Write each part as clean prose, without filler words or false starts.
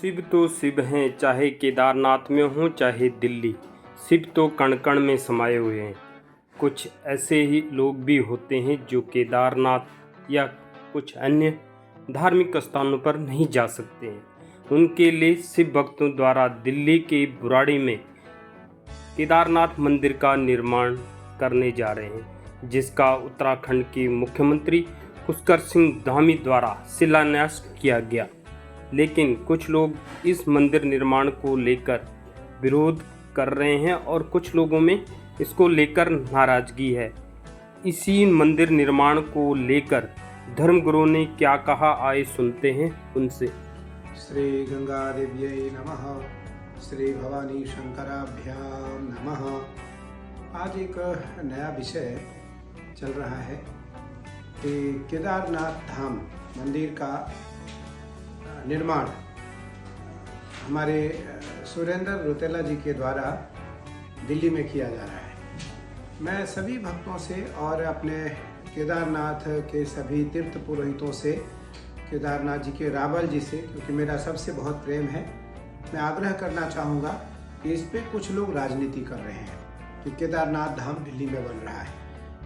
शिव तो शिव हैं, चाहे केदारनाथ में हों चाहे दिल्ली। शिव तो कण कण में समाये हुए हैं। कुछ ऐसे ही लोग भी होते हैं जो केदारनाथ या कुछ अन्य धार्मिक स्थानों पर नहीं जा सकते हैं। उनके लिए शिव भक्तों द्वारा दिल्ली के बुराड़ी में केदारनाथ मंदिर का निर्माण करने जा रहे हैं, जिसका उत्तराखंड के मुख्यमंत्री पुष्कर सिंह धामी द्वारा शिलान्यास किया गया। लेकिन कुछ लोग इस मंदिर निर्माण को लेकर विरोध कर रहे हैं और कुछ लोगों में इसको लेकर नाराजगी है। इसी मंदिर निर्माण को लेकर धर्मगुरुओं ने क्या कहा, आए सुनते हैं उनसे। श्री गंगा देव्यै नमः, श्री भवानी शंकराभ्याम नमः। आज एक नया विषय चल रहा है कि केदारनाथ धाम मंदिर का निर्माण हमारे सुरेंद्र रौतेला जी के द्वारा दिल्ली में किया जा रहा है। मैं सभी भक्तों से और अपने केदारनाथ के सभी तीर्थ पुरोहितों से, केदारनाथ जी के रावल जी से, क्योंकि मेरा सबसे बहुत प्रेम है, मैं आग्रह करना चाहूँगा कि इस पे कुछ लोग राजनीति कर रहे हैं कि केदारनाथ धाम दिल्ली में बन रहा है।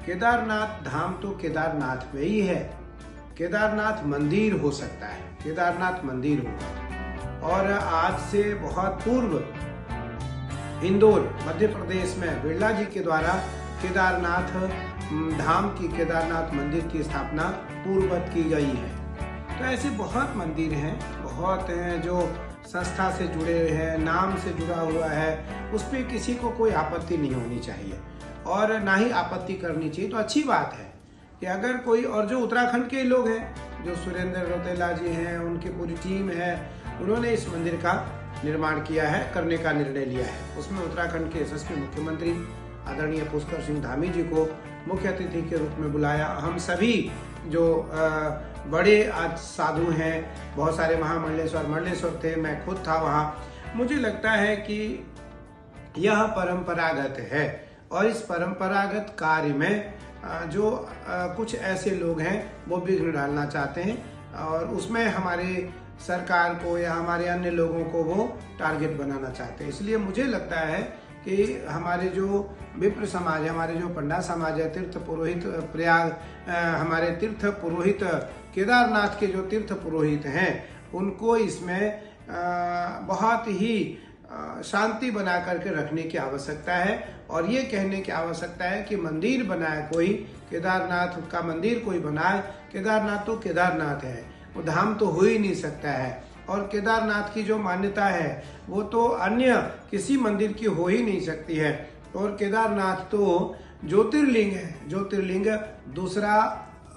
केदारनाथ धाम तो केदारनाथ में ही है। केदारनाथ मंदिर हो सकता है, केदारनाथ मंदिर होगा। और आज से बहुत पूर्व इंदौर मध्य प्रदेश में बिरला जी के द्वारा केदारनाथ धाम की, केदारनाथ मंदिर की स्थापना पूर्ववत की गई है। तो ऐसे बहुत मंदिर हैं, बहुत हैं जो संस्था से जुड़े हुए हैं, नाम से जुड़ा हुआ है, उस पर किसी को कोई आपत्ति नहीं होनी चाहिए और ना ही आपत्ति करनी चाहिए। तो अच्छी बात है कि अगर कोई, और जो उत्तराखंड के लोग हैं, जो सुरेंद्र रौतेला जी हैं, उनकी पूरी टीम है, उन्होंने इस मंदिर का निर्माण किया है, करने का निर्णय लिया है। उसमें उत्तराखंड के यशस्वी मुख्यमंत्री आदरणीय पुष्कर सिंह धामी जी को मुख्य अतिथि के रूप में बुलाया। हम सभी जो बड़े आज साधु हैं, बहुत सारे मंडलेश्वर थे, मैं खुद था वहाँ। मुझे लगता है कि यह परंपरागत है और इस परंपरागत कार्य में जो कुछ ऐसे लोग हैं वो विघ्न डालना चाहते हैं और उसमें हमारे सरकार को या हमारे अन्य लोगों को वो टारगेट बनाना चाहते हैं। इसलिए मुझे लगता है कि हमारे जो विप्र समाज है, हमारे जो पंडा समाज है, तीर्थ पुरोहित हमारे तीर्थ पुरोहित केदारनाथ के जो तीर्थ पुरोहित हैं, उनको इसमें बहुत ही शांति बना करके रखने की आवश्यकता है और ये कहने की आवश्यकता है कि मंदिर बनाए कोई, केदारनाथ का मंदिर कोई बनाए। केदारनाथ तो केदारनाथ है, वो धाम तो हो ही नहीं सकता है। और केदारनाथ की जो मान्यता है वो तो अन्य किसी मंदिर की हो ही नहीं सकती है। और केदारनाथ तो ज्योतिर्लिंग है, ज्योतिर्लिंग दूसरा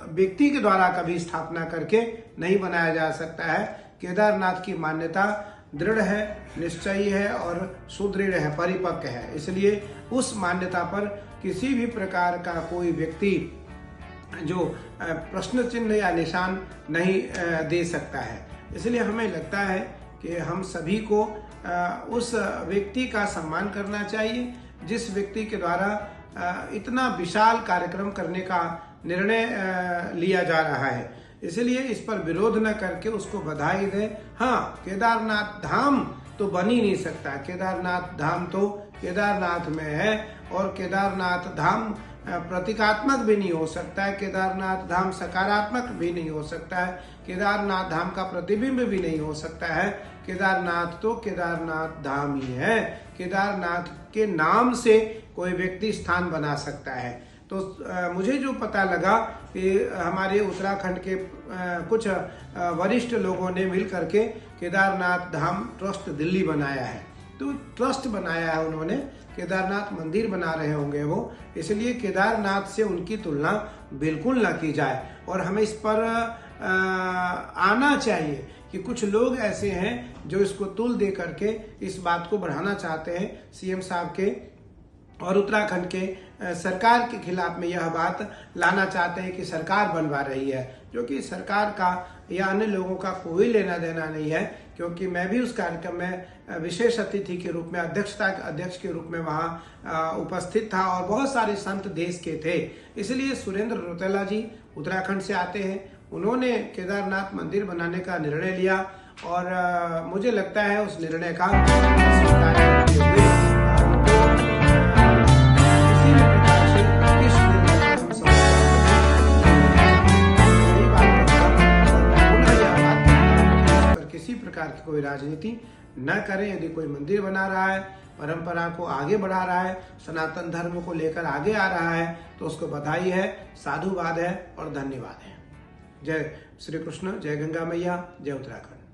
व्यक्ति के द्वारा कभी स्थापना करके नहीं बनाया जा सकता है। केदारनाथ की मान्यता दृढ़ है, निश्चयी है और सुदृढ़ है, परिपक्व है। इसलिए उस मान्यता पर किसी भी प्रकार का कोई व्यक्ति जो प्रश्न चिन्ह या निशान नहीं दे सकता है। इसलिए हमें लगता है कि हम सभी को उस व्यक्ति का सम्मान करना चाहिए जिस व्यक्ति के द्वारा इतना विशाल कार्यक्रम करने का निर्णय लिया जा रहा है। इसलिए इस पर विरोध न करके उसको बधाई दें। हाँ, केदारनाथ धाम तो बन ही नहीं सकता। केदारनाथ धाम तो केदारनाथ में है और केदारनाथ धाम प्रतीकात्मक भी नहीं हो सकता है, केदारनाथ धाम सकारात्मक भी नहीं हो सकता है, केदारनाथ धाम का प्रतिबिंब भी नहीं हो सकता है। केदारनाथ तो केदारनाथ धाम ही है। केदारनाथ के नाम से कोई व्यक्ति स्थान बना सकता है। तो मुझे जो पता लगा कि हमारे उत्तराखंड के कुछ वरिष्ठ लोगों ने मिल करके केदारनाथ धाम ट्रस्ट दिल्ली बनाया है। तो ट्रस्ट बनाया है उन्होंने, केदारनाथ मंदिर बना रहे होंगे वो, इसलिए केदारनाथ से उनकी तुलना बिल्कुल ना की जाए। और हमें इस पर आना चाहिए कि कुछ लोग ऐसे हैं जो इसको तुल दे करके इस बात को बढ़ाना चाहते हैं सीएम साहब के और उत्तराखंड के सरकार के खिलाफ में यह बात लाना चाहते हैं कि सरकार बनवा रही है, जो कि सरकार का या अन्य लोगों का कोई लेना देना नहीं है। क्योंकि मैं भी उस कार्यक्रम में विशेष अतिथि के रूप में, अध्यक्ष के रूप में वहाँ उपस्थित था और बहुत सारे संत देश के थे। इसलिए सुरेंद्र रौतेला जी उत्तराखंड से आते हैं, उन्होंने केदारनाथ मंदिर बनाने का निर्णय लिया और मुझे लगता है उस निर्णय का स्वीकार करते हुए हमको किसी भी प्रकार से इस निर्णय को हम समझ किसी प्रकार की कोई राजनीति न करें। यदि कोई मंदिर बना रहा है, परंपरा को आगे बढ़ा रहा है, सनातन धर्म को लेकर आगे आ रहा है, तो उसको बधाई है, साधुवाद है और धन्यवाद है। जय श्री कृष्ण, जय गंगा मैया, जय उत्तराखंड।